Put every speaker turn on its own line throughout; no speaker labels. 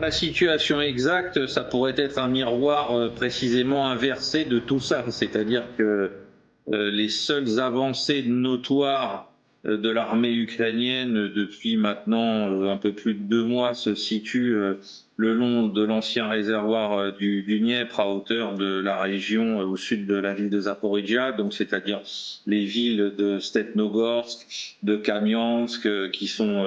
La situation exacte, ça pourrait être un miroir précisément inversé de tout ça, c'est-à-dire que les seules avancées notoires de l'armée ukrainienne depuis maintenant un peu plus de 2 mois se situent le long de l'ancien réservoir du Dniepr à hauteur de la région au sud de la ville de Zaporijia, donc c'est-à-dire les villes de Stepnogorsk, de Kamiansk, qui sont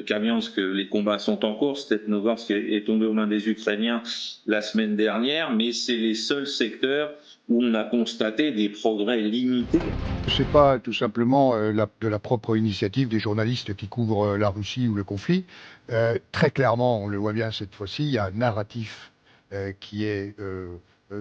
Kamiansk, les combats sont en cours. Stepnogorsk est tombé aux mains des Ukrainiens la semaine dernière, mais c'est les seuls secteurs où on a constaté des progrès limités.
C'est pas tout simplement de la propre initiative des journalistes qui couvrent la Russie ou le conflit. Très clairement, on le voit bien cette fois-ci, il y a un narratif qui est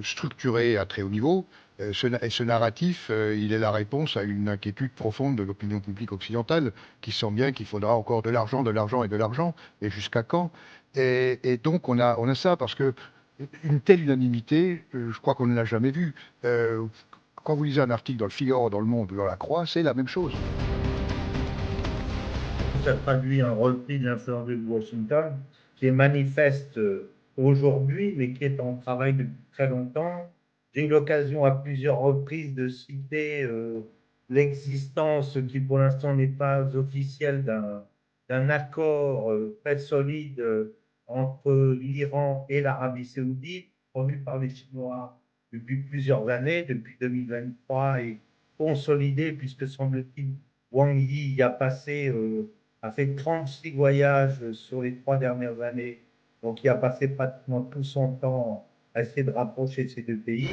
structuré à très haut niveau. Ce narratif, il est la réponse à une inquiétude profonde de l'opinion publique occidentale, qui sent bien qu'il faudra encore de l'argent, de l'argent et de l'argent, et jusqu'à quand. Et donc on a ça parce que une telle unanimité, je crois qu'on ne l'a jamais vue. Quand vous lisez un article dans le Figaro, dans le Monde ou dans la Croix, c'est la même chose.
Ça traduit un repli de l'influence de Washington qui est manifeste aujourd'hui, mais qui est en travail depuis très longtemps. J'ai eu l'occasion à plusieurs reprises de citer l'existence, qui pour l'instant n'est pas officielle, d'un accord très solide entre l'Iran et l'Arabie saoudite, promu par les Chinois depuis plusieurs années, depuis 2023, et consolidé, puisque semble-t-il, Wang Yi y a fait 36 voyages sur les 3 dernières années, donc il a passé pratiquement tout son temps à essayer de rapprocher ces deux pays.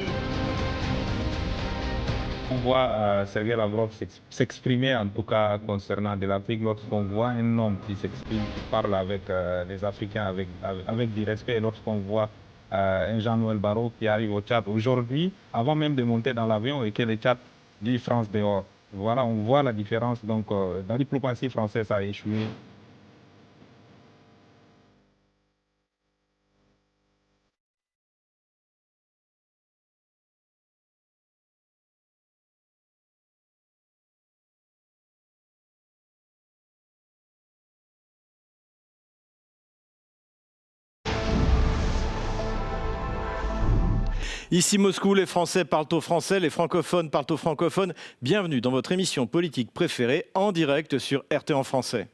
On voit Sergei Lavrov s'exprimer, en tout cas concernant de l'Afrique, lorsqu'on voit un homme qui s'exprime, qui parle avec les Africains avec du respect, et lorsqu'on voit un Jean-Noël Barrot qui arrive au Tchad aujourd'hui, avant même de monter dans l'avion et que le Tchad dit France dehors. Voilà, on voit la différence. Donc, la diplomatie française a échoué.
Ici Moscou, les Français parlent aux Français, les francophones parlent aux francophones. Bienvenue dans votre émission politique préférée en direct sur RT en français.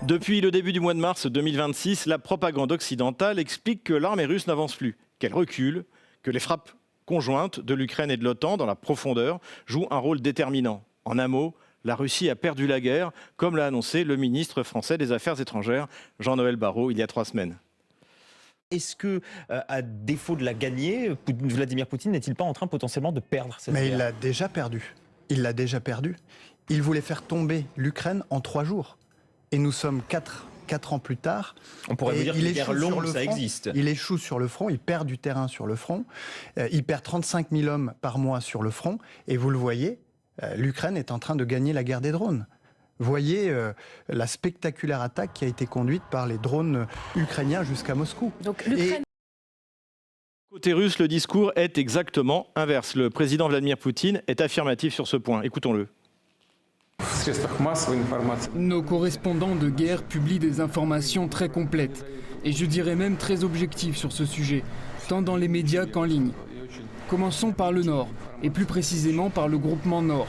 Depuis le début du mois de mars 2026, la propagande occidentale explique que l'armée russe n'avance plus, qu'elle recule, que les frappes conjointes de l'Ukraine et de l'OTAN dans la profondeur jouent un rôle déterminant. En un mot, la Russie a perdu la guerre, comme l'a annoncé le ministre français des Affaires étrangères, Jean-Noël Barrot, il y a 3 semaines.
Est-ce que, à défaut de la gagner, Vladimir Poutine n'est-il pas en train potentiellement de perdre cette guerre ?
Mais il l'a déjà perdu. Il l'a déjà perdu. Il voulait faire tomber l'Ukraine en 3 jours. Et nous sommes 4 ans plus tard.
On pourrait vous dire que les guerres longues, ça existe.
Il échoue sur le front, il perd du terrain sur le front. Il perd 35 000 hommes par mois sur le front. Et vous le voyez, l'Ukraine est en train de gagner la guerre des drones. Voyez la spectaculaire attaque qui a été conduite par les drones ukrainiens jusqu'à Moscou.
Donc l'Ukraine...
Côté russe, le discours est exactement inverse. Le président Vladimir Poutine est affirmatif sur ce point. Écoutons-le.
Nos correspondants de guerre publient des informations très complètes, et je dirais même très objectives sur ce sujet, tant dans les médias qu'en ligne. Commençons par le Nord, et plus précisément par le groupement Nord.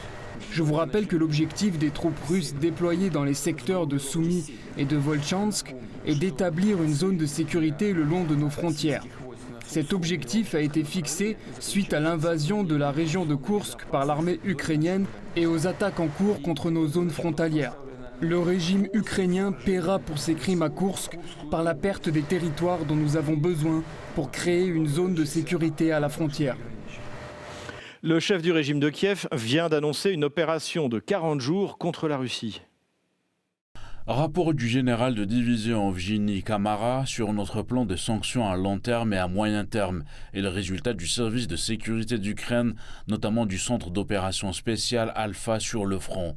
Je vous rappelle que l'objectif des troupes russes déployées dans les secteurs de Soumy et de Volchansk est d'établir une zone de sécurité le long de nos frontières. Cet objectif a été fixé suite à l'invasion de la région de Koursk par l'armée ukrainienne et aux attaques en cours contre nos zones frontalières. Le régime ukrainien paiera pour ses crimes à Koursk par la perte des territoires dont nous avons besoin pour créer une zone de sécurité à la frontière.
Le chef du régime de Kiev vient d'annoncer une opération de 40 jours contre la Russie.
Rapport du général de division Evgeny Kamara sur notre plan de sanctions à long terme et à moyen terme et le résultat du service de sécurité d'Ukraine, notamment du centre d'opération spéciale Alpha sur le front.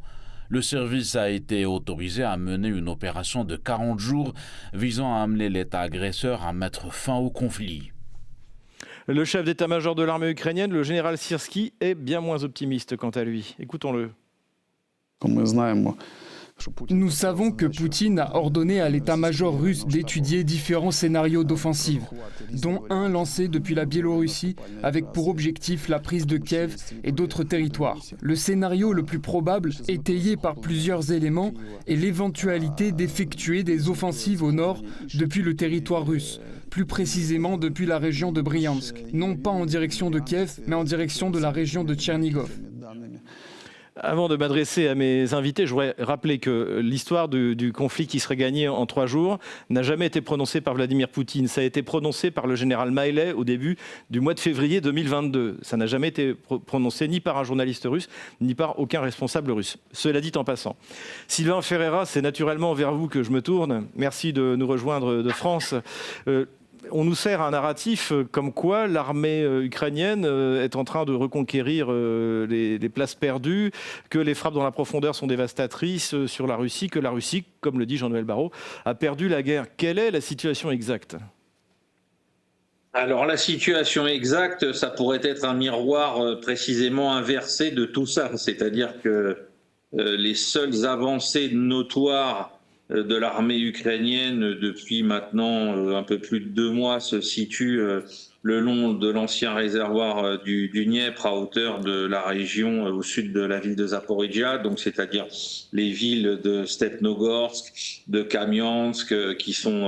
Le service a été autorisé à mener une opération de 40 jours visant à amener l'État agresseur à mettre fin au conflit.
Le chef d'état-major de l'armée ukrainienne, le général Syrski, est bien moins optimiste quant à lui. Écoutons-le.
Nous savons que Poutine a ordonné à l'état-major russe d'étudier différents scénarios d'offensive, dont un lancé depuis la Biélorussie avec pour objectif la prise de Kiev et d'autres territoires. Le scénario le plus probable, étayé par plusieurs éléments, est l'éventualité d'effectuer des offensives au nord depuis le territoire russe, plus précisément depuis la région de Bryansk, non pas en direction de Kiev, mais en direction de la région de Tchernigov.
Avant de m'adresser à mes invités, je voudrais rappeler que l'histoire du conflit qui serait gagné en 3 jours n'a jamais été prononcée par Vladimir Poutine. Ça a été prononcé par le général Maillet au début du mois de février 2022. Ça n'a jamais été prononcé ni par un journaliste russe, ni par aucun responsable russe. Cela dit en passant. Sylvain Ferreira, c'est naturellement vers vous que je me tourne. Merci de nous rejoindre de France. On nous sert un narratif comme quoi l'armée ukrainienne est en train de reconquérir les places perdues, que les frappes dans la profondeur sont dévastatrices sur la Russie, que la Russie, comme le dit Jean-Noël Barrot, a perdu la guerre. Quelle est la situation exacte ?
Alors la situation exacte, ça pourrait être un miroir précisément inversé de tout ça. C'est-à-dire que les seules avancées notoires de l'armée ukrainienne depuis maintenant un peu plus de 2 mois se situe le long de l'ancien réservoir du Dniepr à hauteur de la région au sud de la ville de Zaporijia, donc c'est-à-dire les villes de Stepnogorsk, de Kamiansk qui sont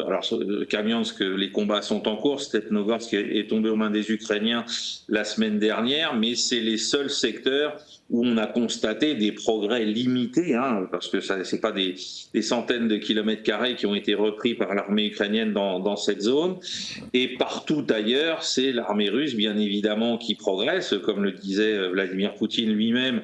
alors Kamiansk, les combats sont en cours, Stepnogorsk est tombé aux mains des Ukrainiens la semaine dernière, mais c'est les seuls secteurs où on a constaté des progrès limités, parce que ce n'est pas des centaines de kilomètres carrés qui ont été repris par l'armée ukrainienne dans cette zone. Et partout ailleurs, c'est l'armée russe, bien évidemment, qui progresse, comme le disait Vladimir Poutine lui-même,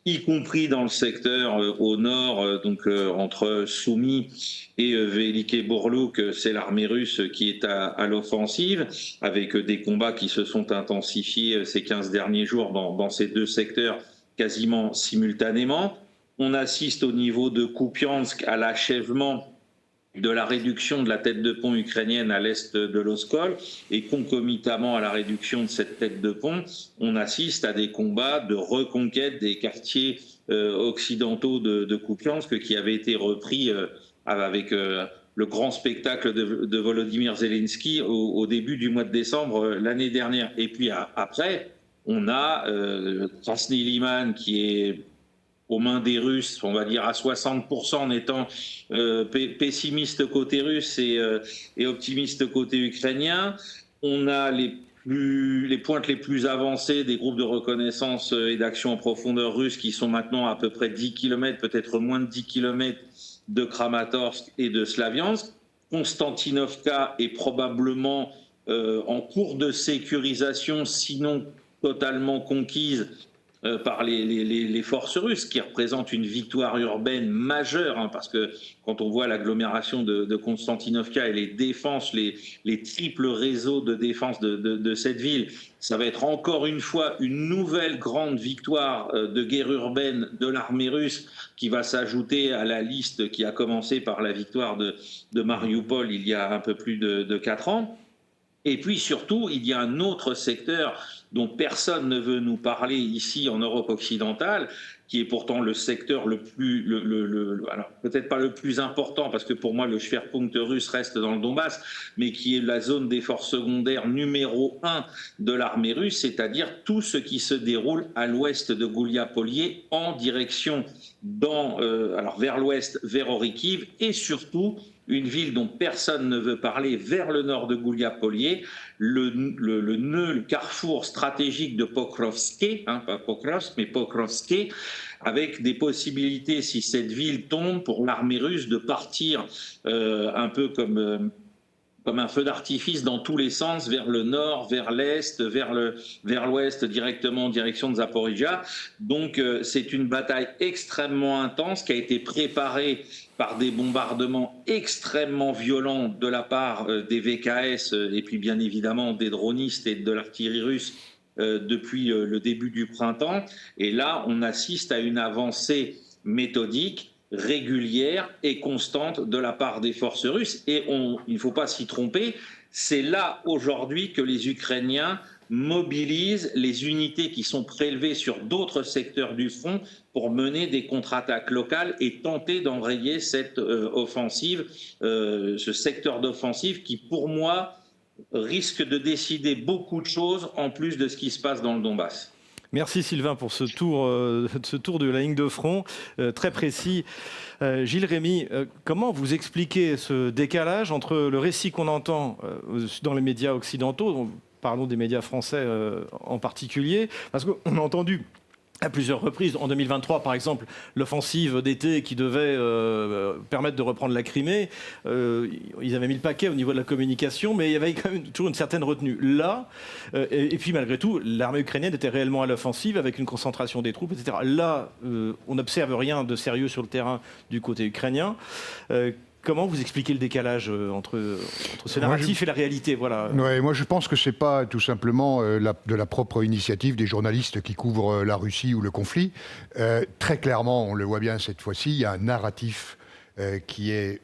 y compris dans le secteur au nord, donc entre Soumy et Velike Burluk, c'est l'armée russe qui est à l'offensive, avec des combats qui se sont intensifiés ces 15 derniers jours dans ces 2 secteurs, quasiment simultanément. On assiste au niveau de Kupiansk à l'achèvement de la réduction de la tête de pont ukrainienne à l'est de l'Oskol, et concomitamment à la réduction de cette tête de pont, on assiste à des combats de reconquête des quartiers occidentaux de Kupiansk qui avaient été repris avec le grand spectacle de Volodymyr Zelensky au début du mois de décembre l'année dernière. Et puis après, on a Krasny Liman qui est aux mains des Russes, on va dire à 60%, en étant pessimiste côté russe et optimiste côté ukrainien. On a les pointes les plus avancées des groupes de reconnaissance et d'action en profondeur russes qui sont maintenant à peu près 10 km, peut-être moins de 10 km de Kramatorsk et de Slaviansk. Konstantinovka est probablement en cours de sécurisation, sinon totalement conquise par les forces russes, qui représentent une victoire urbaine majeure, parce que quand on voit l'agglomération de Konstantinovka et les défenses, les triples réseaux de défense de cette ville, ça va être encore une fois une nouvelle grande victoire de guerre urbaine de l'armée russe qui va s'ajouter à la liste qui a commencé par la victoire de Mariupol il y a un peu plus de 4 ans. Et puis surtout, il y a un autre secteur dont personne ne veut nous parler ici en Europe occidentale, qui est pourtant le secteur le plus, alors peut-être pas le plus important, parce que pour moi le Schwerpunkt russe reste dans le Donbass, mais qui est la zone d'effort secondaire numéro 1 de l'armée russe, c'est-à-dire tout ce qui se déroule à l'ouest de Goulia-Polier en direction alors vers l'ouest, vers Orikiv, et surtout une ville dont personne ne veut parler, vers le nord de Goulia-Polier, le nœud, le carrefour stratégique de Pokrovsk, pas Pokrovsk, mais Pokrovsk, avec des possibilités, si cette ville tombe, pour l'armée russe de partir un peu comme un feu d'artifice dans tous les sens, vers le nord, vers l'est, vers l'ouest, directement en direction de Zaporijia. Donc c'est une bataille extrêmement intense qui a été préparée par des bombardements extrêmement violents de la part des VKS et puis bien évidemment des dronistes et de l'artillerie russe depuis le début du printemps. Et là, on assiste à une avancée méthodique, régulière et constante de la part des forces russes. Et il ne faut pas s'y tromper, c'est là aujourd'hui que les Ukrainiens mobilise les unités qui sont prélevées sur d'autres secteurs du front pour mener des contre-attaques locales et tenter d'enrayer cette offensive, ce secteur d'offensive qui, pour moi, risque de décider beaucoup de choses en plus de ce qui se passe dans le Donbass.
Merci Sylvain pour ce tour de la ligne de front très précis. Gilles Rémy, comment vous expliquez ce décalage entre le récit qu'on entend dans les médias occidentaux, parlons des médias français en particulier, parce qu'on a entendu à plusieurs reprises, en 2023 par exemple, l'offensive d'été qui devait permettre de reprendre la Crimée, ils avaient mis le paquet au niveau de la communication, mais il y avait quand même toujours une certaine retenue. Là, et puis malgré tout, l'armée ukrainienne était réellement à l'offensive avec une concentration des troupes, etc. Là, on n'observe rien de sérieux sur le terrain du côté ukrainien. Comment vous expliquez le décalage entre ce narratif et la réalité, voilà.
Ouais, moi je pense que c'est pas tout simplement de la propre initiative des journalistes qui couvrent la Russie ou le conflit. Très clairement, on le voit bien cette fois-ci, il y a un narratif qui est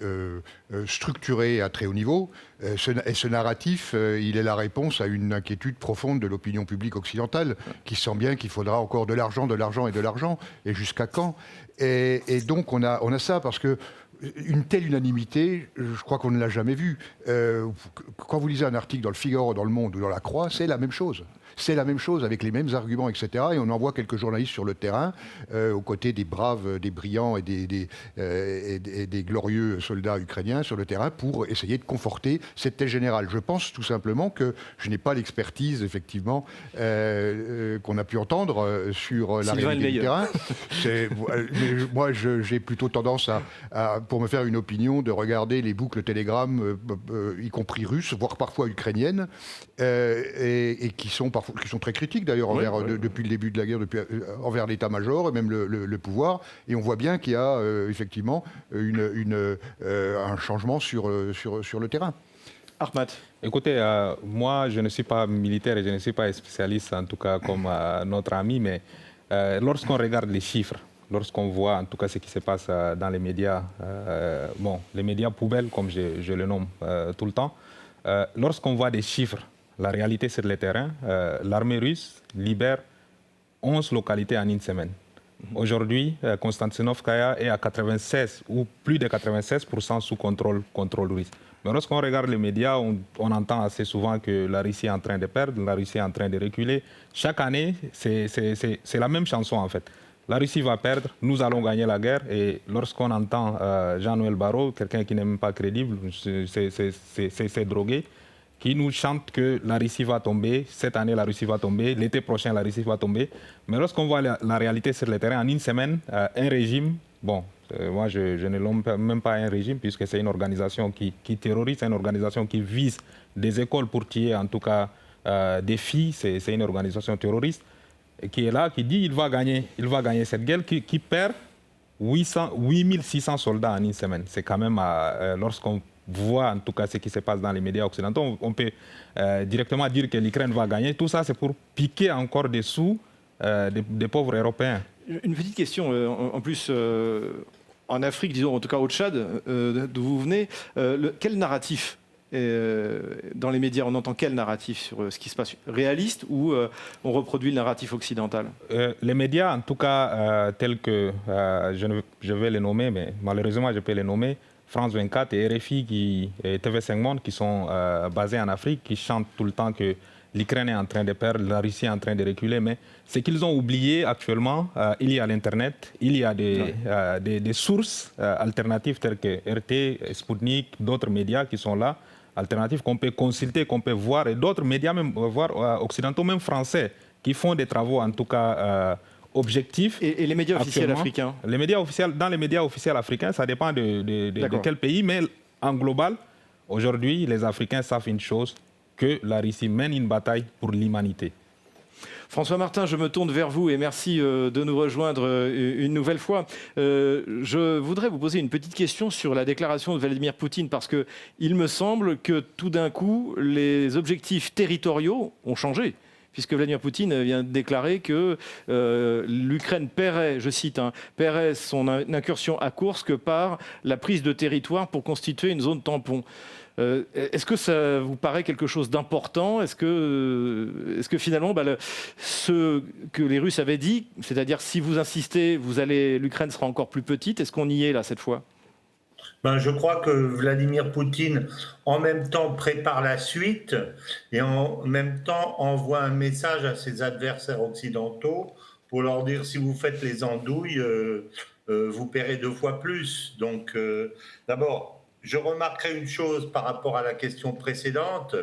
structuré à très haut niveau. Et ce narratif, il est la réponse à une inquiétude profonde de l'opinion publique occidentale, qui sent bien qu'il faudra encore de l'argent, et jusqu'à quand? Et donc on a ça, parce que une telle unanimité, je crois qu'on ne l'a jamais vue. Quand vous lisez un article dans le Figaro, dans le Monde ou dans la Croix, c'est la même chose. C'est la même chose avec les mêmes arguments, etc. Et on envoie quelques journalistes sur le terrain, aux côtés des braves, des brillants et des glorieux soldats ukrainiens sur le terrain pour essayer de conforter cette thèse générale. Je pense tout simplement que je n'ai pas l'expertise, effectivement, qu'on a pu entendre sur la réalité du terrain. Moi, j'ai plutôt tendance pour me faire une opinion, de regarder les boucles Telegram, y compris russes, voire parfois ukrainiennes, et qui sont très critiques d'ailleurs depuis le début de la guerre, envers l'état-major et même le pouvoir. Et on voit bien qu'il y a effectivement un changement sur le terrain.
Ahmad. Écoutez, moi je ne suis pas militaire et je ne suis pas spécialiste, en tout cas comme notre ami, mais lorsqu'on regarde les chiffres, lorsqu'on voit en tout cas ce qui se passe dans les médias, les médias poubelles comme je le nomme tout le temps, lorsqu'on voit des chiffres, la réalité sur le terrain, l'armée russe libère 11 localités en une semaine. Aujourd'hui, Konstantinovkaya est à 96 ou plus de 96% sous contrôle russe. Mais lorsqu'on regarde les médias, on entend assez souvent que la Russie est en train de perdre, la Russie est en train de reculer. Chaque année, c'est la même chanson en fait. La Russie va perdre, nous allons gagner la guerre. Et lorsqu'on entend Jean-Noël Barrot, quelqu'un qui n'est même pas crédible, c'est drogué, qui nous chante que la Russie va tomber, cette année la Russie va tomber, l'été prochain la Russie va tomber. Mais lorsqu'on voit la réalité sur le terrain, en une semaine, un régime, moi je ne nomme même pas un régime puisque c'est une organisation qui terrorise, c'est une organisation qui vise des écoles pour tuer en tout cas des filles, c'est une organisation terroriste qui est là, qui dit qu'il va gagner cette guerre, qui perd 8600 soldats en une semaine. C'est quand même, lorsqu'on voit en tout cas ce qui se passe dans les médias occidentaux, on peut directement dire que l'Ukraine va gagner. Tout ça, c'est pour piquer encore des sous des pauvres Européens.
Une petite question, en plus, en Afrique, disons, en tout cas au Tchad, d'où vous venez, quel narratif dans les médias, on entend quel narratif sur ce qui se passe? Réaliste ou on reproduit le narratif occidental?
Les médias, en tout cas, tels que je vais les nommer, mais malheureusement, je peux les nommer, France 24 et RFI et TV5 Monde, qui sont basés en Afrique, qui chantent tout le temps que l'Ukraine est en train de perdre, la Russie est en train de reculer. Mais ce qu'ils ont oublié actuellement, il y a l'Internet, il y a des sources alternatives telles que RT, Sputnik, d'autres médias qui sont là, alternatifs qu'on peut consulter, qu'on peut voir, et d'autres médias même occidentaux, même français, qui font des travaux en tout cas objectifs.
Et les médias officiels africains?
Dans les médias officiels africains, ça dépend de quel pays, mais en global, aujourd'hui, les Africains savent une chose, que la Russie mène une bataille pour l'humanité.
François Martin, je me tourne vers vous et merci de nous rejoindre une nouvelle fois. Je voudrais vous poser une petite question sur la déclaration de Vladimir Poutine, parce qu'il me semble que tout d'un coup, les objectifs territoriaux ont changé. puisque Vladimir Poutine vient de déclarer que l'Ukraine paierait, je cite, paierait son incursion à Koursk par la prise de territoire pour constituer une zone tampon. Est-ce que ça vous paraît quelque chose d'important? Est-ce que finalement, ce que les Russes avaient dit, c'est-à-dire si vous insistez, l'Ukraine sera encore plus petite, est-ce qu'on y est là cette fois?
Je crois que Vladimir Poutine, en même temps, prépare la suite et en même temps envoie un message à ses adversaires occidentaux pour leur dire si vous faites les andouilles, vous paierez 2 fois plus. Donc, d'abord, je remarquerai une chose par rapport à la question précédente,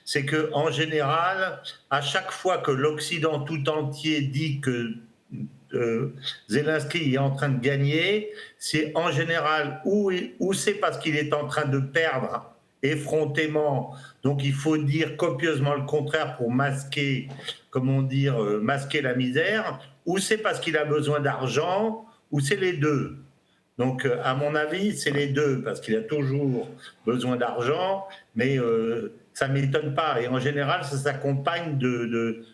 c'est qu'en général, à chaque fois que l'Occident tout entier dit que Zelensky est en train de gagner, c'est en général ou c'est parce qu'il est en train de perdre effrontément, donc il faut dire copieusement le contraire pour masquer, masquer la misère, ou c'est parce qu'il a besoin d'argent, ou c'est les deux. Donc, à mon avis, c'est les deux, parce qu'il a toujours besoin d'argent, mais ça ne m'étonne pas. Et en général, ça s'accompagne de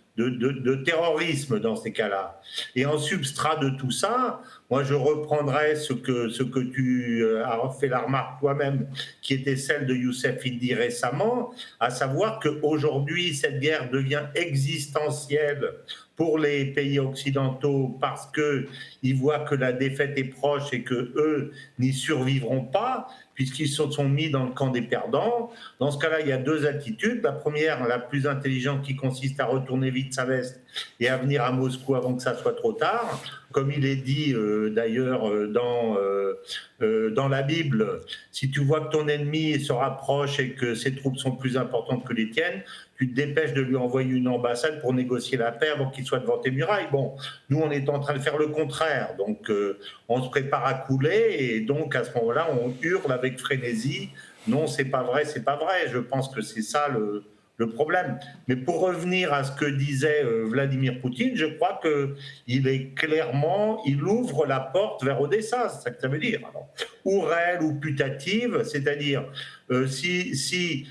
terrorisme dans ces cas-là. Et en substrat de tout ça, moi, je reprendrai ce que tu as fait la remarque toi-même, qui était celle de Youssef Indy récemment, à savoir qu'aujourd'hui, cette guerre devient existentielle pour les pays occidentaux parce qu'ils voient que la défaite est proche et qu'eux n'y survivront pas, puisqu'ils se sont mis dans le camp des perdants. Dans ce cas-là, il y a 2 attitudes. La première, la plus intelligente, qui consiste à retourner vite sa veste et à venir à Moscou avant que ça soit trop tard. Comme il est dit d'ailleurs dans la Bible, si tu vois que ton ennemi se rapproche et que ses troupes sont plus importantes que les tiennes, tu te dépêches de lui envoyer une ambassade pour négocier la paix avant qu'il soit devant tes murailles. Bon, nous, on est en train de faire le contraire. Donc, on se prépare à couler et donc, à ce moment-là, on hurle avec frénésie. Non, c'est pas vrai, c'est pas vrai. Je pense que c'est ça le problème. Mais pour revenir à ce que disait Vladimir Poutine, je crois il ouvre la porte vers Odessa, c'est ça que ça veut dire. Alors, ou réelle ou putative, c'est-à-dire si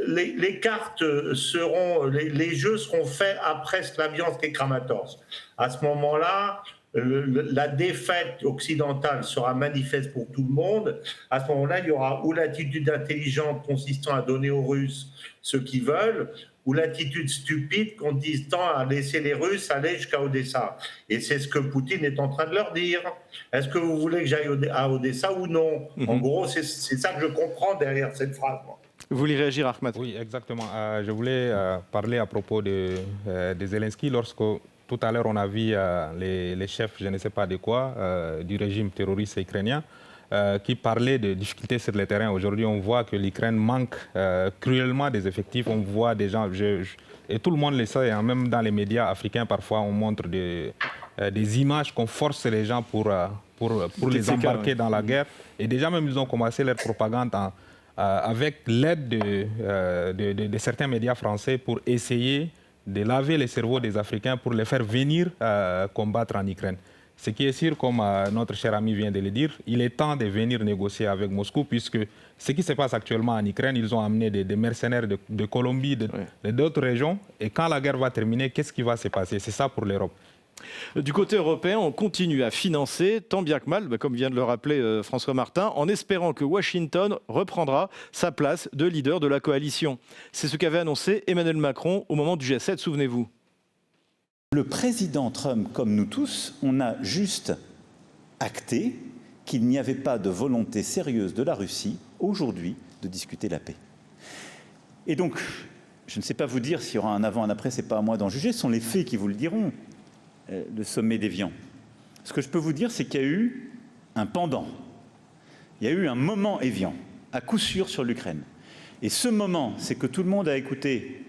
les cartes les jeux seront faits après Slaviansk et Kramatorsk. À ce moment-là, la défaite occidentale sera manifeste pour tout le monde. À ce moment-là, il y aura ou l'attitude intelligente consistant à donner aux Russes ce qu'ils veulent, ou l'attitude stupide consistant à laisser les Russes aller jusqu'à Odessa. Et c'est ce que Poutine est en train de leur dire. Est-ce que vous voulez que j'aille à Odessa ou non? En gros, c'est ça que je comprends derrière cette phrase.
Vous voulez réagir, Ahmed?
Oui, exactement. Je voulais parler à propos de Zelensky. Lorsque tout à l'heure on a vu les chefs, je ne sais pas de quoi, du régime terroriste ukrainien, qui parlaient de difficultés sur le terrain. Aujourd'hui, on voit que l'Ukraine manque cruellement des effectifs. On voit des gens, et tout le monde le sait, hein, même dans les médias africains, parfois on montre des images qu'on force les gens pour les embarquer dans la guerre. Et déjà même, ils ont commencé leur propagande avec l'aide de certains médias français pour essayer de laver les cerveaux des Africains pour les faire venir combattre en Ukraine. Ce qui est sûr, comme notre cher ami vient de le dire, il est temps de venir négocier avec Moscou, puisque ce qui se passe actuellement en Ukraine, ils ont amené des mercenaires de Colombie, d'autres régions, et quand la guerre va terminer, qu'est-ce qui va se passer? C'est ça pour l'Europe.
Du côté européen, on continue à financer, tant bien que mal, comme vient de le rappeler François Martin, en espérant que Washington reprendra sa place de leader de la coalition. C'est ce qu'avait annoncé Emmanuel Macron au moment du G7, souvenez-vous.
Le président Trump, comme nous tous, on a juste acté qu'il n'y avait pas de volonté sérieuse de la Russie, aujourd'hui, de discuter la paix. Et donc, je ne sais pas vous dire s'il y aura un avant, un après, ce n'est pas à moi d'en juger, ce sont les faits qui vous le diront, le sommet d'Évian. Ce que je peux vous dire, c'est qu'il y a eu un pendant. Il y a eu un moment Évian, à coup sûr sur l'Ukraine. Et ce moment, c'est que tout le monde a écouté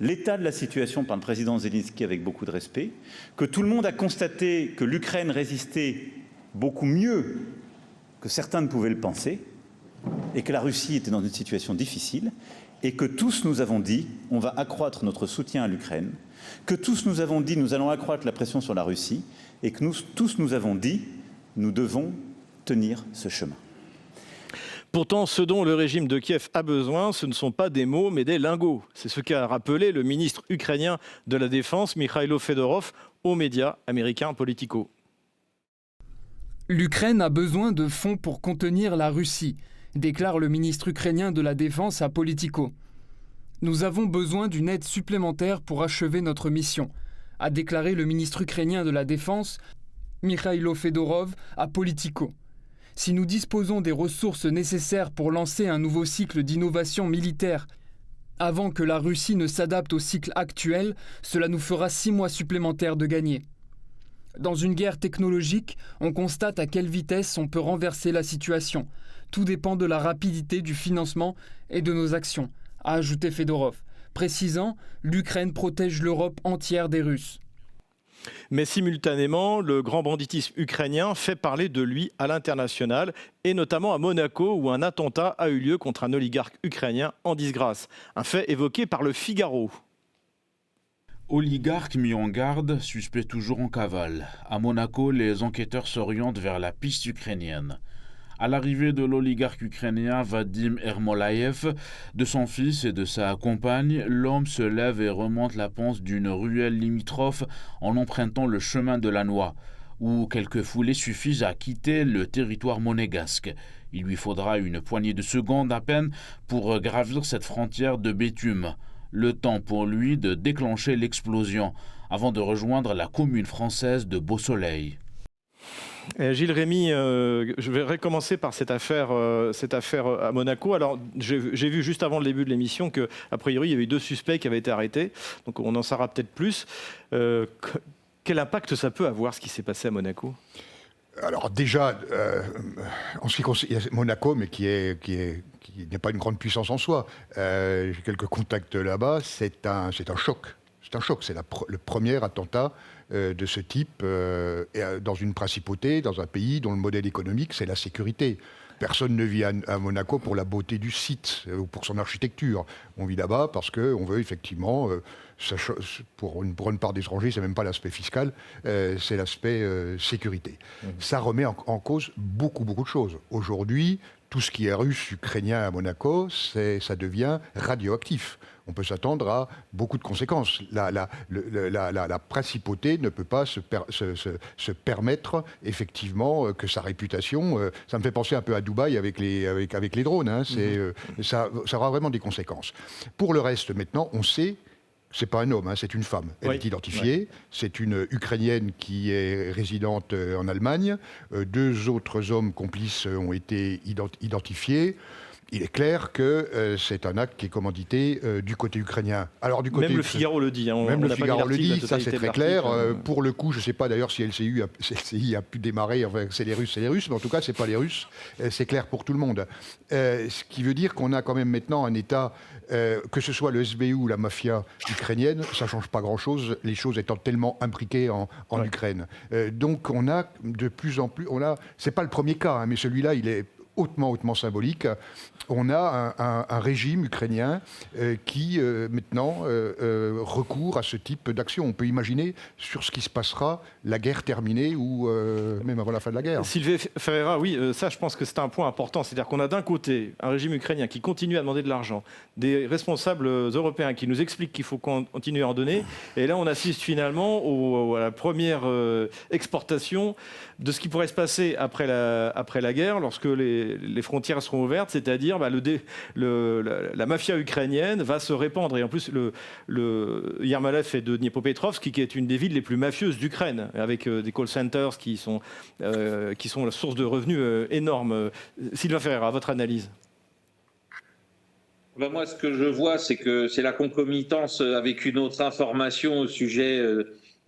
l'état de la situation par le président Zelensky avec beaucoup de respect, que tout le monde a constaté que l'Ukraine résistait beaucoup mieux que certains ne pouvaient le penser, et que la Russie était dans une situation difficile, et que tous nous avons dit on va accroître notre soutien à l'Ukraine, que tous nous avons dit nous allons accroître la pression sur la Russie, et que tous nous avons dit nous devons tenir ce chemin.
Pourtant, ce dont le régime de Kiev a besoin, ce ne sont pas des mots, mais des lingots. C'est ce qu'a rappelé le ministre ukrainien de la Défense, Mikhailo Fedorov, aux médias américains Politico.
L'Ukraine a besoin de fonds pour contenir la Russie, déclare le ministre ukrainien de la Défense à Politico. Nous avons besoin d'une aide supplémentaire pour achever notre mission, a déclaré le ministre ukrainien de la Défense, Mikhailo Fedorov, à Politico. Si nous disposons des ressources nécessaires pour lancer un nouveau cycle d'innovation militaire avant que la Russie ne s'adapte au cycle actuel, cela nous fera 6 mois supplémentaires de gagner. Dans une guerre technologique, on constate à quelle vitesse on peut renverser la situation. Tout dépend de la rapidité du financement et de nos actions, a ajouté Fedorov, précisant « l'Ukraine protège l'Europe entière des Russes ».
Mais simultanément, le grand banditisme ukrainien fait parler de lui à l'international, et notamment à Monaco, où un attentat a eu lieu contre un oligarque ukrainien en disgrâce. Un fait évoqué par le Figaro.
Oligarque mis en garde, suspect toujours en cavale. À Monaco, les enquêteurs s'orientent vers la piste ukrainienne. À l'arrivée de l'oligarque ukrainien Vadim Ermolaev, de son fils et de sa compagne, l'homme se lève et remonte la pente d'une ruelle limitrophe en empruntant le chemin de la Noix, où quelques foulées suffisent à quitter le territoire monégasque. Il lui faudra une poignée de secondes à peine pour gravir cette frontière de bitume. Le temps pour lui de déclencher l'explosion, avant de rejoindre la commune française de Beausoleil.
Gilles Rémy, je vais recommencer par cette affaire à Monaco. Alors, j'ai vu juste avant le début de l'émission qu'a priori, il y avait eu 2 suspects qui avaient été arrêtés. Donc, on en saura peut-être plus. Quel impact ça peut avoir, ce qui s'est passé à Monaco ?
Alors déjà, en ce qui concerne Monaco, mais qui n'est pas une grande puissance en soi, j'ai quelques contacts là-bas, c'est un choc. C'est un choc, c'est le premier attentat de ce type dans une principauté, dans un pays dont le modèle économique, c'est la sécurité. Personne ne vit à Monaco pour la beauté du site ou pour son architecture. On vit là-bas parce qu'on veut effectivement, pour une part des étrangers, c'est même pas l'aspect fiscal, c'est l'aspect sécurité. Ça remet en cause beaucoup de choses. Aujourd'hui, tout ce qui est russe, ukrainien à Monaco, ça devient radioactif. On peut s'attendre à beaucoup de conséquences. La principauté ne peut pas se permettre effectivement que sa réputation... ça me fait penser un peu à Dubaï avec les drones. Hein, ça aura vraiment des conséquences. Pour le reste, maintenant, on sait... C'est pas un homme, hein, c'est une femme. Elle est identifiée. Ouais. C'est une Ukrainienne qui est résidente en Allemagne. 2 autres hommes complices ont été identifiés. Il est clair que c'est un acte qui est commandité du côté ukrainien. Alors, du côté
même le Figaro le dit. Hein,
même le Figaro le dit, ça c'est très clair. Pour le coup, je ne sais pas d'ailleurs si LCI a pu démarrer, enfin c'est les Russes, mais en tout cas, ce n'est pas les Russes. C'est clair pour tout le monde. Ce qui veut dire qu'on a quand même maintenant un État, que ce soit le SBU ou la mafia ukrainienne, ça ne change pas grand-chose, les choses étant tellement imbriquées en Ukraine. Donc on a de plus en plus... C'est pas le premier cas, hein, mais celui-là, il est hautement symbolique. On a un régime ukrainien qui maintenant recourt à ce type d'action. On peut imaginer sur ce qui se passera, la guerre terminée ou même avant la fin de la guerre.
Sylvain Ferreira, oui, ça je pense que c'est un point important. C'est-à-dire qu'on a d'un côté un régime ukrainien qui continue à demander de l'argent, des responsables européens qui nous expliquent qu'il faut continuer à en donner, et là on assiste finalement à la première exportation de ce qui pourrait se passer après la guerre, lorsque les frontières seront ouvertes, c'est-à-dire la mafia ukrainienne va se répandre. Et en plus, le Yermolaev est de Dniepropetrovsk, qui est une des villes les plus mafieuses d'Ukraine, avec des call centers qui sont la source de revenus énormes. Sylvain Ferreira, votre analyse?
Ben moi, ce que je vois, c'est que c'est la concomitance avec une autre information au sujet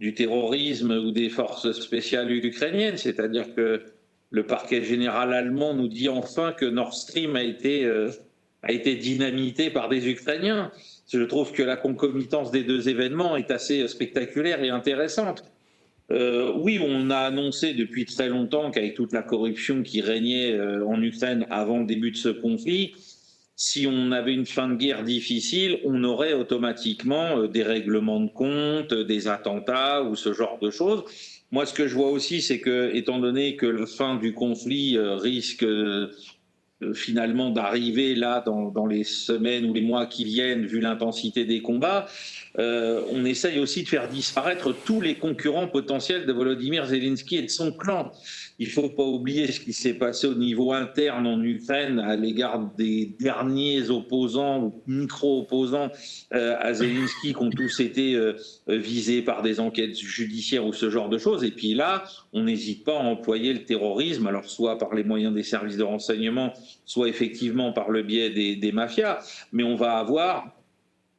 du terrorisme ou des forces spéciales ukrainiennes, c'est-à-dire que le parquet général allemand nous dit enfin que Nord Stream a été dynamité par des Ukrainiens. Je trouve que la concomitance des 2 événements est assez spectaculaire et intéressante. Oui, on a annoncé depuis très longtemps qu'avec toute la corruption qui régnait en Ukraine avant le début de ce conflit, si on avait une fin de guerre difficile, on aurait automatiquement des règlements de compte, des attentats ou ce genre de choses. Moi, ce que je vois aussi, c'est que, étant donné que la fin du conflit risque finalement d'arriver là dans les semaines ou les mois qui viennent, vu l'intensité des combats, on essaye aussi de faire disparaître tous les concurrents potentiels de Volodymyr Zelensky et de son clan. Il ne faut pas oublier ce qui s'est passé au niveau interne en Ukraine à l'égard des derniers opposants ou micro-opposants à Zelensky qui ont tous été visés par des enquêtes judiciaires ou ce genre de choses. Et puis là, on n'hésite pas à employer le terrorisme, alors soit par les moyens des services de renseignement, soit effectivement par le biais des mafias. Mais on va avoir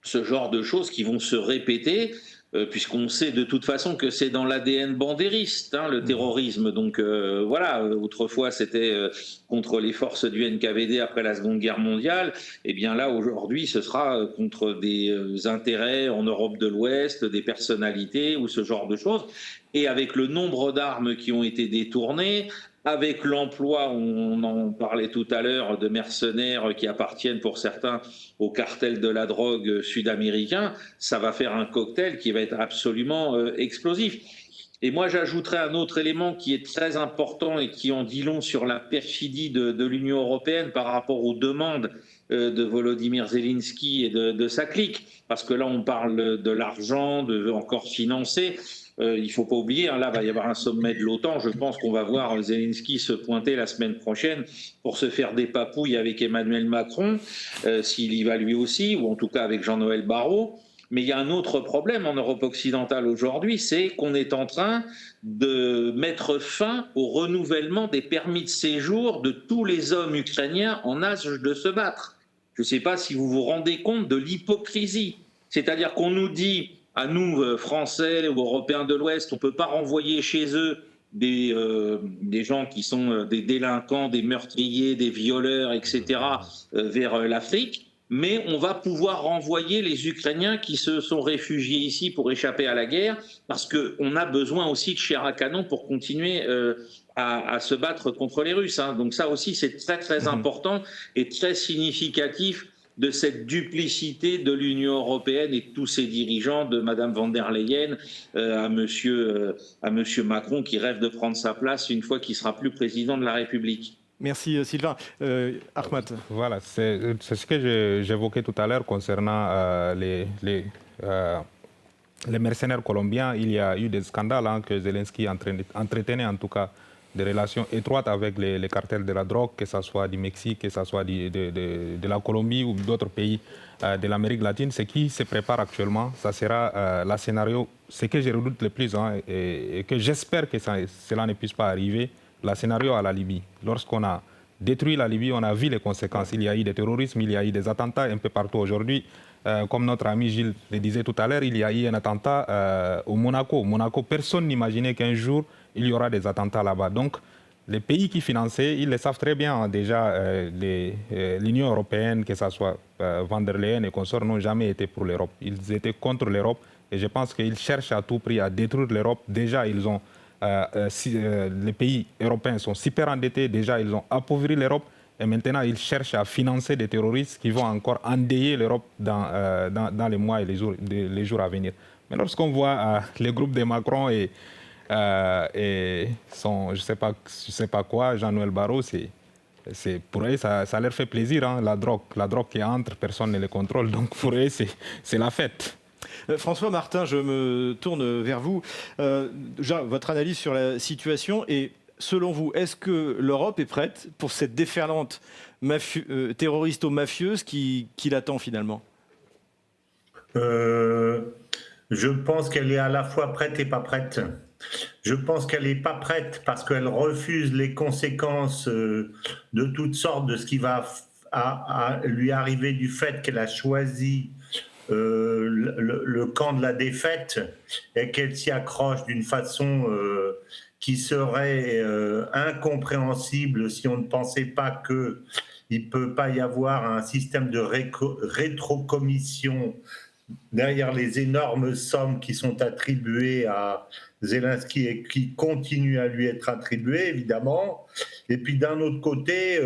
ce genre de choses qui vont se répéter, puisqu'on sait de toute façon que c'est dans l'ADN bandériste, hein, le terrorisme. Donc voilà, autrefois c'était contre les forces du NKVD après la Seconde Guerre mondiale. Et bien là, aujourd'hui, ce sera contre des intérêts en Europe de l'Ouest, des personnalités ou ce genre de choses. Et avec le nombre d'armes qui ont été détournées, avec l'emploi, on en parlait tout à l'heure, de mercenaires qui appartiennent pour certains au cartel de la drogue sud-américain, ça va faire un cocktail qui va être absolument explosif. Et moi, j'ajouterais un autre élément qui est très important et qui en dit long sur la perfidie de l'Union européenne par rapport aux demandes de Volodymyr Zelensky et de sa clique. Parce que là, on parle de l'argent, de encore financer. Il ne faut pas oublier, hein, là, il va y avoir un sommet de l'OTAN. Je pense qu'on va voir Zelensky se pointer la semaine prochaine pour se faire des papouilles avec Emmanuel Macron, s'il y va lui aussi, ou en tout cas avec Jean-Noël Barrot. Mais il y a un autre problème en Europe occidentale aujourd'hui, c'est qu'on est en train de mettre fin au renouvellement des permis de séjour de tous les hommes ukrainiens en âge de se battre. Je ne sais pas si vous vous rendez compte de l'hypocrisie. C'est-à-dire qu'on nous dit, à nous, Français ou Européens de l'Ouest, on ne peut pas renvoyer chez eux des gens qui sont des délinquants, des meurtriers, des violeurs, etc., vers l'Afrique. Mais on va pouvoir renvoyer les Ukrainiens qui se sont réfugiés ici pour échapper à la guerre, parce qu'on a besoin aussi de chair à canon pour continuer à se battre contre les Russes, hein. Donc ça aussi, c'est très très important et très significatif de cette duplicité de l'Union européenne et de tous ses dirigeants, de Mme von der Leyen à monsieur Macron, qui rêve de prendre sa place une fois qu'il sera plus président de la République.
Merci Sylvain. Ahmad.
Voilà, c'est ce que j'évoquais tout à l'heure concernant les mercenaires colombiens. Il y a eu des scandales, hein, que Zelensky entretenait en tout cas des relations étroites avec les cartels de la drogue, que ce soit du Mexique, que ce soit de la Colombie ou d'autres pays de l'Amérique latine. Ce qui se prépare actuellement, ça sera le scénario, ce que je redoute le plus, hein, et que j'espère que cela ne puisse pas arriver, le scénario à la Libye. Lorsqu'on a détruit la Libye, on a vu les conséquences. Il y a eu des terrorismes, il y a eu des attentats un peu partout aujourd'hui. Comme notre ami Gilles le disait tout à l'heure, il y a eu un attentat au Monaco. Monaco, personne n'imaginait qu'un jour, il y aura des attentats là-bas. Donc, les pays qui finançaient, ils le savent très bien, hein, déjà, l'Union européenne, que ce soit von der Leyen et consorts, n'ont jamais été pour l'Europe. Ils étaient contre l'Europe et je pense qu'ils cherchent à tout prix à détruire l'Europe. Déjà, ils ont, les pays européens sont super endettés, déjà, ils ont appauvri l'Europe. Et maintenant, ils cherchent à financer des terroristes qui vont encore endeuiller l'Europe dans les mois et les jours à venir. Mais lorsqu'on voit les groupes de Macron et son, je sais pas quoi, Jean-Noël Barrot, pour eux, ça leur fait plaisir, hein, la drogue qui entre, personne ne les contrôle. Donc pour eux, c'est la fête.
François Martin, je me tourne vers vous. Déjà, votre analyse sur la situation et selon vous, est-ce que l'Europe est prête pour cette déferlante terroristo-mafieuse qui l'attend finalement ?
Je pense qu'elle est à la fois prête et pas prête. Je pense qu'elle n'est pas prête parce qu'elle refuse les conséquences de toutes sortes de ce qui va lui arriver du fait qu'elle a choisi le camp de la défaite et qu'elle s'y accroche d'une façon qui serait incompréhensible si on ne pensait pas qu'il ne peut pas y avoir un système de rétrocommission derrière les énormes sommes qui sont attribuées à Zelensky et qui continuent à lui être attribuées, évidemment. Et puis d'un autre côté,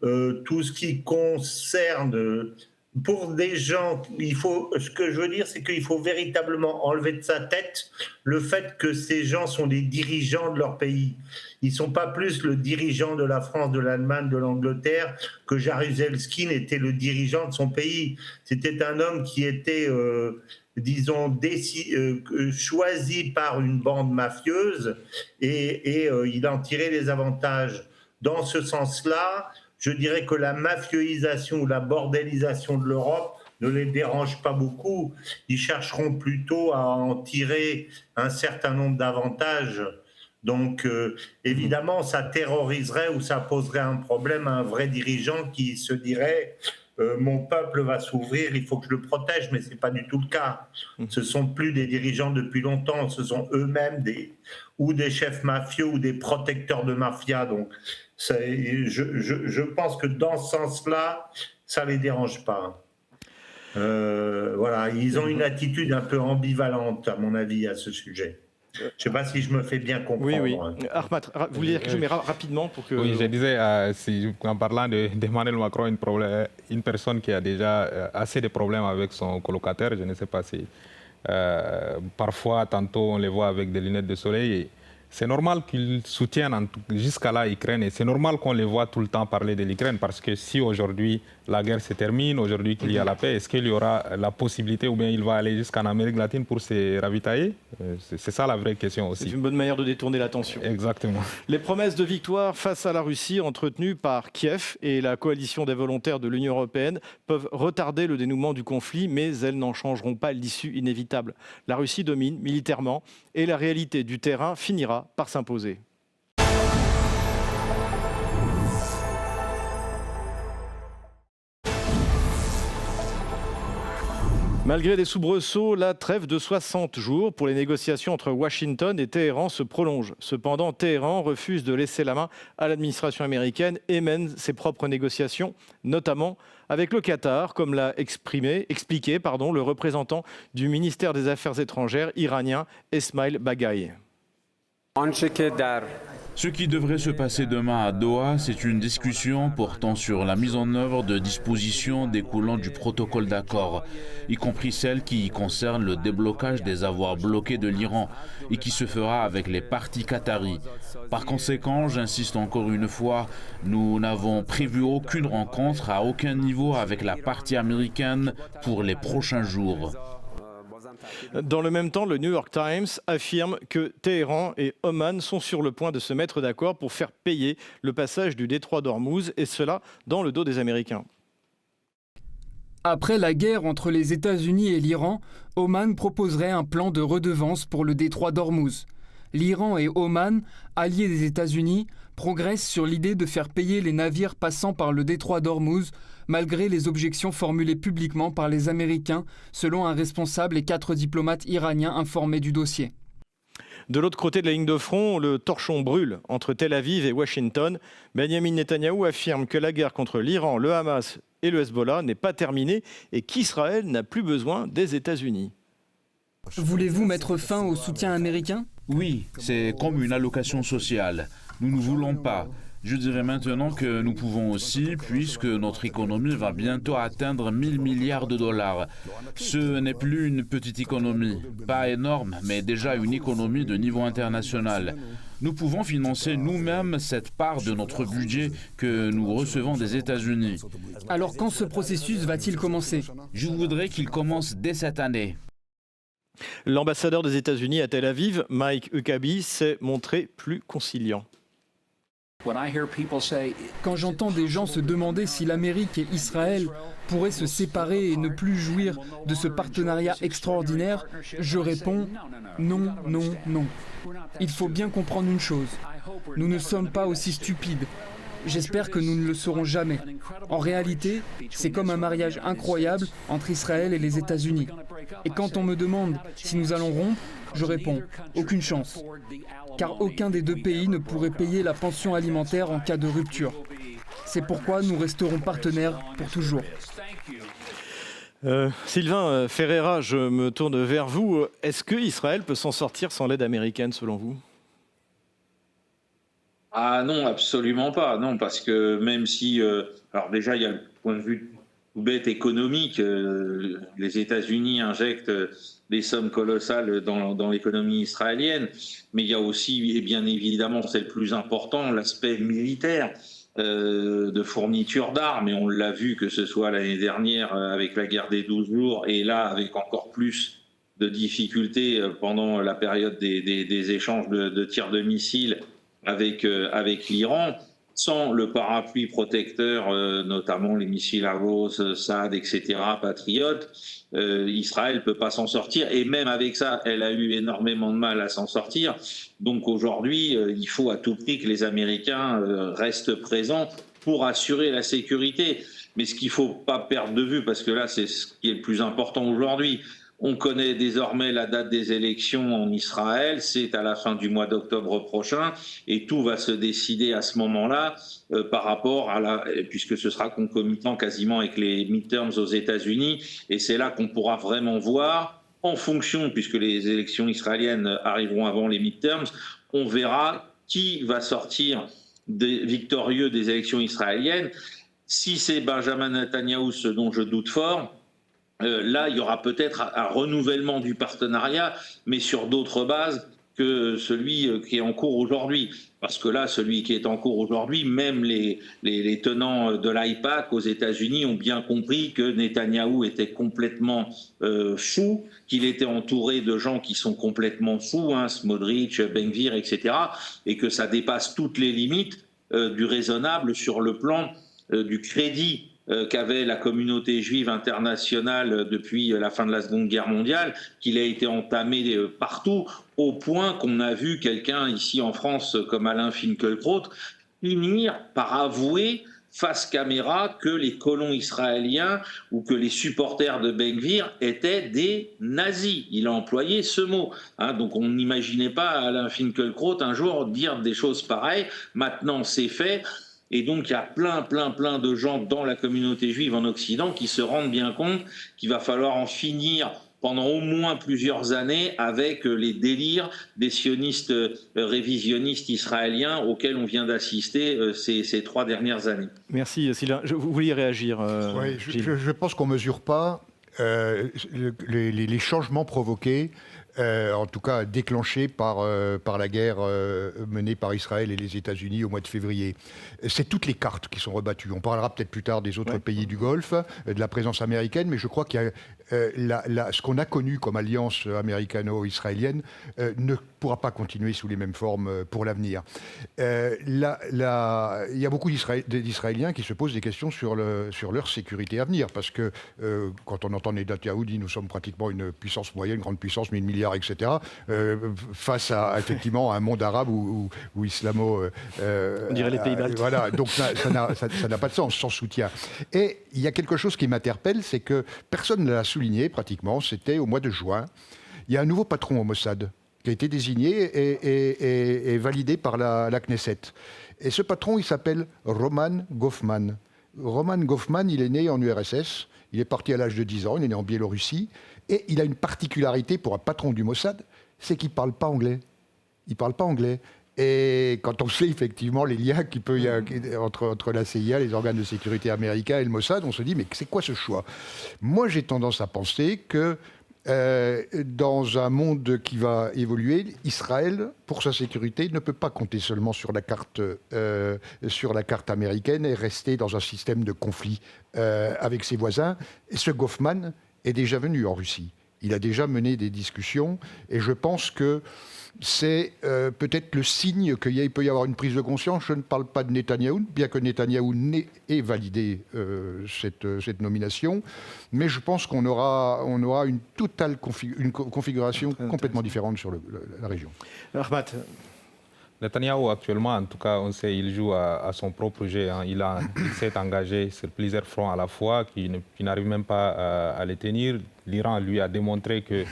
tout ce qui concerne pour des gens, ce que je veux dire, c'est qu'il faut véritablement enlever de sa tête le fait que ces gens sont des dirigeants de leur pays. Ils ne sont pas plus le dirigeant de la France, de l'Allemagne, de l'Angleterre que Jaruzelski n'était le dirigeant de son pays. C'était un homme qui était, disons, choisi par une bande mafieuse et il en tirait les avantages. Dans ce sens-là, je dirais que la mafioisation ou la bordélisation de l'Europe ne les dérange pas beaucoup. Ils chercheront plutôt à en tirer un certain nombre d'avantages. Donc, évidemment, ça terroriserait ou ça poserait un problème à un vrai dirigeant qui se dirait mon peuple va s'ouvrir, il faut que je le protège, mais ce n'est pas du tout le cas. Ce ne sont plus des dirigeants depuis longtemps, ce sont eux-mêmes ou des chefs mafieux ou des protecteurs de mafia. Donc, je pense que dans ce sens-là, ça ne les dérange pas. Voilà, ils ont une attitude un peu ambivalente, à mon avis, à ce sujet. Je ne sais pas si je me fais bien comprendre.
Oui. Ahmad, vous voulez résumer rapidement pour que...
Oui, je disais, en parlant d'Emmanuel Macron, une personne qui a déjà assez de problèmes avec son colocataire, je ne sais pas si... parfois, tantôt, on les voit avec des lunettes de soleil. Et c'est normal qu'ils soutiennent jusqu'à là l'Ukraine et c'est normal qu'on les voit tout le temps parler de l'Ukraine parce que si aujourd'hui la guerre se termine, aujourd'hui qu'il y a la paix, est-ce qu'il y aura la possibilité ou bien il va aller jusqu'en Amérique latine pour se ravitailler? C'est ça la vraie question aussi.
C'est une bonne manière de détourner l'attention.
Exactement.
Les promesses de victoire face à la Russie entretenues par Kiev et la coalition des volontaires de l'Union européenne peuvent retarder le dénouement du conflit, mais elles n'en changeront pas l'issue inévitable. La Russie domine militairement et la réalité du terrain finira par s'imposer. Malgré des soubresauts, la trêve de 60 jours pour les négociations entre Washington et Téhéran se prolonge. Cependant, Téhéran refuse de laisser la main à l'administration américaine et mène ses propres négociations, notamment avec le Qatar, comme l'a expliqué le représentant du ministère des Affaires étrangères iranien Esmail Baghaei.
Ce qui devrait se passer demain à Doha, c'est une discussion portant sur la mise en œuvre de dispositions découlant du protocole d'accord, y compris celles qui concernent le déblocage des avoirs bloqués de l'Iran et qui se fera avec les parties qataris. Par conséquent, j'insiste encore une fois, nous n'avons prévu aucune rencontre à aucun niveau avec la partie américaine pour les prochains jours.
Dans le même temps, le New York Times affirme que Téhéran et Oman sont sur le point de se mettre d'accord pour faire payer le passage du détroit d'Ormuz, et cela dans le dos des Américains.
Après la guerre entre les États-Unis et l'Iran, Oman proposerait un plan de redevance pour le détroit d'Ormuz. L'Iran et Oman, alliés des États-Unis, progressent sur l'idée de faire payer les navires passant par le détroit d'Ormuz, malgré les objections formulées publiquement par les Américains, selon un responsable et 4 diplomates iraniens informés du dossier.
De l'autre côté de la ligne de front, le torchon brûle entre Tel Aviv et Washington. Benjamin Netanyahou affirme que la guerre contre l'Iran, le Hamas et le Hezbollah n'est pas terminée et qu'Israël n'a plus besoin des États-Unis.
Voulez-vous mettre fin au soutien américain ?
Oui, c'est comme une allocation sociale. Nous ne voulons pas. Je dirais maintenant que nous pouvons aussi, puisque notre économie va bientôt atteindre 1000 milliards de dollars. Ce n'est plus une petite économie, pas énorme, mais déjà une économie de niveau international. Nous pouvons financer nous-mêmes cette part de notre budget que nous recevons des États-Unis.
Alors quand ce processus va-t-il commencer ?
Je voudrais qu'il commence dès cette année.
L'ambassadeur des États-Unis à Tel Aviv, Mike Huckabee, s'est montré plus conciliant.
Quand j'entends des gens se demander si l'Amérique et Israël pourraient se séparer et ne plus jouir de ce partenariat extraordinaire, je réponds non, non, non. Il faut bien comprendre une chose. Nous ne sommes pas aussi stupides. J'espère que nous ne le serons jamais. En réalité, c'est comme un mariage incroyable entre Israël et les États-Unis. Et quand on me demande si nous allons rompre, je réponds aucune chance. Car aucun des deux pays ne pourrait payer la pension alimentaire en cas de rupture. C'est pourquoi nous resterons partenaires pour toujours.
Sylvain Ferreira, je me tourne vers vous. Est-ce que Israël peut s'en sortir sans l'aide américaine, selon vous ?
Ah non, absolument pas. Non, parce que même si... alors déjà, il y a le point de vue bête économique. Les États-Unis injectent des sommes colossales dans l'économie israélienne, mais il y a aussi, et bien évidemment, c'est le plus important, l'aspect militaire de fourniture d'armes. Et on l'a vu, que ce soit l'année dernière avec la guerre des 12 jours, et là avec encore plus de difficultés pendant la période des échanges de tirs de missiles avec l'Iran. Sans le parapluie protecteur, notamment les missiles Avros, SAD, etc., Patriot, Israël ne peut pas s'en sortir. Et même avec ça, elle a eu énormément de mal à s'en sortir. Donc aujourd'hui, il faut à tout prix que les Américains restent présents pour assurer la sécurité. Mais ce qu'il ne faut pas perdre de vue, parce que là, c'est ce qui est le plus important aujourd'hui, on connaît désormais la date des élections en Israël, c'est à la fin du mois d'octobre prochain, et tout va se décider à ce moment-là par rapport puisque ce sera concomitant quasiment avec les midterms aux États-Unis, et c'est là qu'on pourra vraiment voir, en fonction, puisque les élections israéliennes arriveront avant les midterms, on verra qui va sortir victorieux des élections israéliennes. Si c'est Benjamin Netanyahou, ce dont je doute fort, là, il y aura peut-être un renouvellement du partenariat, mais sur d'autres bases que celui qui est en cours aujourd'hui. Parce que là, celui qui est en cours aujourd'hui, même les tenants de l'AIPAC aux États-Unis ont bien compris que Netanyahou était complètement fou, qu'il était entouré de gens qui sont complètement fous, Smotrich, Ben Gvir, etc., et que ça dépasse toutes les limites du raisonnable sur le plan du crédit qu'avait la communauté juive internationale depuis la fin de la Seconde Guerre mondiale, qu'il a été entamé partout, au point qu'on a vu quelqu'un ici en France comme Alain Finkielkraut finir par avouer face caméra que les colons israéliens ou que les supporters de Ben Gvir étaient des nazis. Il a employé ce mot. Donc on n'imaginait pas Alain Finkielkraut un jour dire des choses pareilles. Maintenant c'est fait. Et donc, il y a plein de gens dans la communauté juive en Occident qui se rendent bien compte qu'il va falloir en finir pendant au moins plusieurs années avec les délires des sionistes révisionnistes israéliens auxquels on vient d'assister ces 3 dernières années.
Merci Sylvain. Vous vouliez réagir
Oui, je pense qu'on ne mesure pas les changements provoqués, en tout cas déclenchés par la guerre menée par Israël et les États-Unis au mois de février. C'est toutes les cartes qui sont rebattues. On parlera peut-être plus tard des autres pays du Golfe, de la présence américaine, mais je crois qu'il y a ce qu'on a connu comme alliance américano-israélienne ne pourra pas continuer sous les mêmes formes pour l'avenir. Il y a beaucoup d'Israéliens qui se posent des questions sur leur sécurité à venir, parce que quand on entend Netanyahou dire nous sommes pratiquement une puissance moyenne, grande puissance, 1000 milliards, etc., face à effectivement un monde arabe ou islamo...
on dirait les pays baltes.
Voilà, donc ça n'a pas de sens sans soutien. Et il y a quelque chose qui m'interpelle, c'est que personne ne l'a souligné pratiquement, c'était au mois de juin. Il y a un nouveau patron au Mossad qui a été désigné et validé par la Knesset. Et ce patron, il s'appelle Roman Goffman. Roman Goffman, il est né en URSS, il est parti à l'âge de 10 ans, il est né en Biélorussie, et il a une particularité pour un patron du Mossad, c'est qu'il ne parle pas anglais. Il ne parle pas anglais. Et quand on sait effectivement les liens qu'il peut y avoir entre la CIA, les organes de sécurité américains et le Mossad, on se dit mais c'est quoi ce choix? Moi j'ai tendance à penser que dans un monde qui va évoluer, Israël, pour sa sécurité, ne peut pas compter seulement sur la carte américaine et rester dans un système de conflit avec ses voisins. Et ce Goffman est déjà venu en Russie. Il a déjà mené des discussions et je pense que c'est peut-être le signe qu'il peut y avoir une prise de conscience. Je ne parle pas de Netanyahou, bien que Netanyahou ait validé cette nomination, mais je pense qu'on aura une totale configuration complètement différente sur la région.
Ahmad.
Netanyahou, actuellement, en tout cas, on sait qu'il joue à son propre jeu. Il s'est engagé sur plusieurs fronts à la fois, qui n'arrive même pas à les tenir. L'Iran lui a démontré que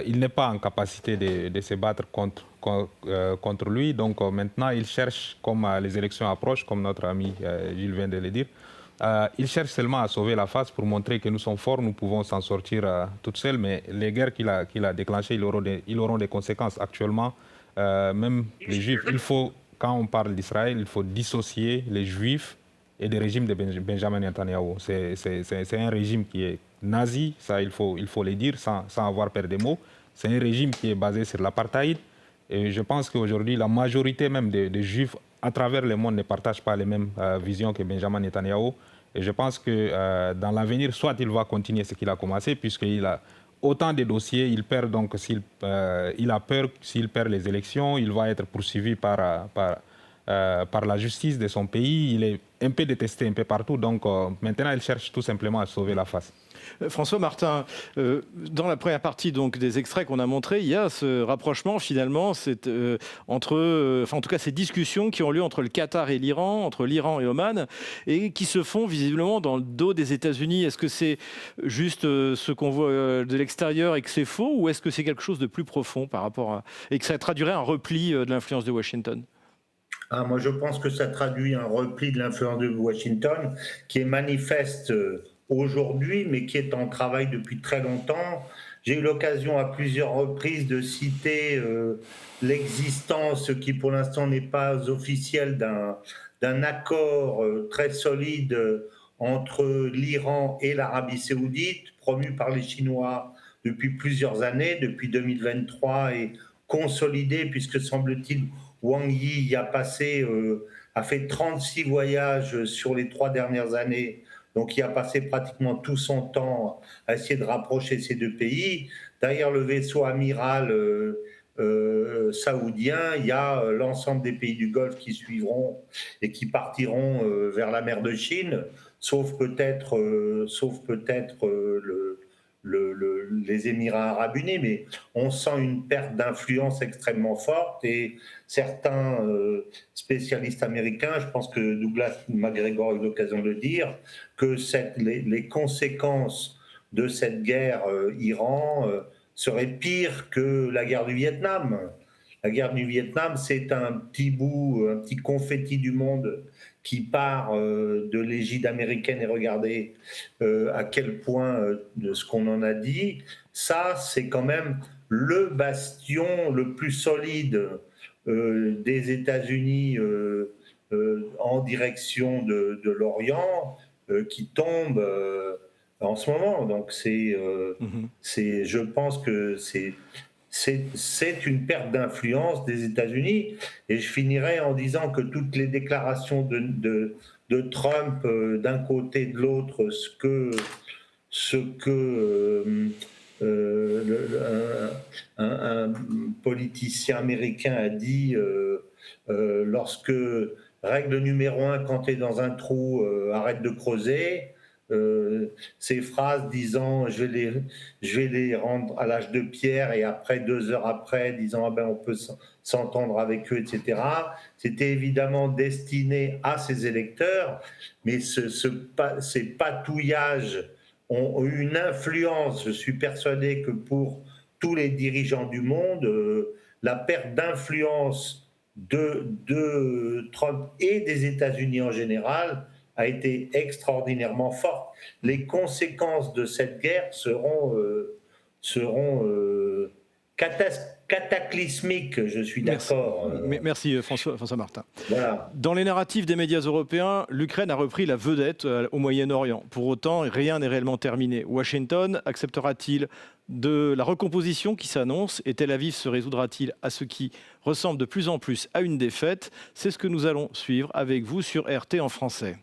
il n'est pas en capacité de se battre contre lui. Donc maintenant, il cherche, comme les élections approchent, comme notre ami Gilles vient de le dire, il cherche seulement à sauver la face pour montrer que nous sommes forts, nous pouvons s'en sortir toutes seules. Mais les guerres qu'il a déclenchées, ils auront des conséquences. Actuellement, même les Juifs, quand on parle d'Israël, il faut dissocier les Juifs et du régime de Benjamin Netanyahu. C'est un régime qui est nazi, ça il faut le dire sans avoir peur des mots. C'est un régime qui est basé sur l'apartheid. Et je pense qu'aujourd'hui, la majorité même des Juifs à travers le monde ne partagent pas les mêmes visions que Benjamin Netanyahu. Et je pense que dans l'avenir, soit il va continuer ce qu'il a commencé, puisqu'il a autant de dossiers, il perd donc, il a peur, s'il perd les élections, il va être poursuivi par la justice de son pays. Il est un peu détesté un peu partout, donc maintenant il cherche tout simplement à sauver la face.
François Martin, dans la première partie donc, des extraits qu'on a montrés, il y a ce rapprochement finalement entre, en tout cas ces discussions qui ont lieu entre le Qatar et l'Iran, entre l'Iran et Oman, et qui se font visiblement dans le dos des États-Unis. Est-ce que c'est juste ce qu'on voit de l'extérieur et que c'est faux, ou est-ce que c'est quelque chose de plus profond par rapport à... et que ça traduirait un repli de l'influence de Washington ?
Moi, je pense que ça traduit un repli de l'influence de Washington qui est manifeste aujourd'hui, mais qui est en travail depuis très longtemps. J'ai eu l'occasion à plusieurs reprises de citer l'existence, qui pour l'instant n'est pas officielle, d'un accord très solide entre l'Iran et l'Arabie saoudite, promu par les Chinois depuis plusieurs années, depuis 2023, et consolidé, puisque semble-t-il, Wang Yi a fait 36 voyages sur les 3 dernières années. Donc, il a passé pratiquement tout son temps à essayer de rapprocher ces deux pays. Derrière le vaisseau amiral saoudien, il y a l'ensemble des pays du Golfe qui suivront et qui partiront vers la mer de Chine, sauf peut-être les Émirats arabes unis, mais on sent une perte d'influence extrêmement forte, et certains spécialistes américains, je pense que Douglas McGregor a eu l'occasion de le dire, que les conséquences de cette guerre Iran seraient pires que la guerre du Vietnam. La guerre du Vietnam, c'est un petit confetti du monde qui part de l'égide américaine, et regardez à quel point de ce qu'on en a dit, ça c'est quand même le bastion le plus solide des États-Unis en direction de l'Orient qui tombe en ce moment. Donc je pense que c'est une perte d'influence des États-Unis. Et je finirai en disant que toutes les déclarations de Trump d'un côté et de l'autre, ce que un politicien américain a dit lorsque règle numéro 1, quand tu es dans un trou, arrête de creuser. Ces phrases disant je vais les rendre à l'âge de pierre, et après 2 heures après disant on peut s'entendre avec eux, etc. C'était évidemment destiné à ses électeurs, mais ces patouillages ont eu une influence. Je suis persuadé que pour tous les dirigeants du monde, la perte d'influence de Trump et des États-Unis en général a été extraordinairement forte. Les conséquences de cette guerre seront cataclysmiques, je suis d'accord.
Merci François Martin.
Voilà.
Dans les narratifs des médias européens, l'Ukraine a repris la vedette au Moyen-Orient. Pour autant, rien n'est réellement terminé. Washington acceptera-t-il de la recomposition qui s'annonce, et Tel Aviv se résoudra-t-il à ce qui ressemble de plus en plus à une défaite? C'est ce que nous allons suivre avec vous sur RT en français.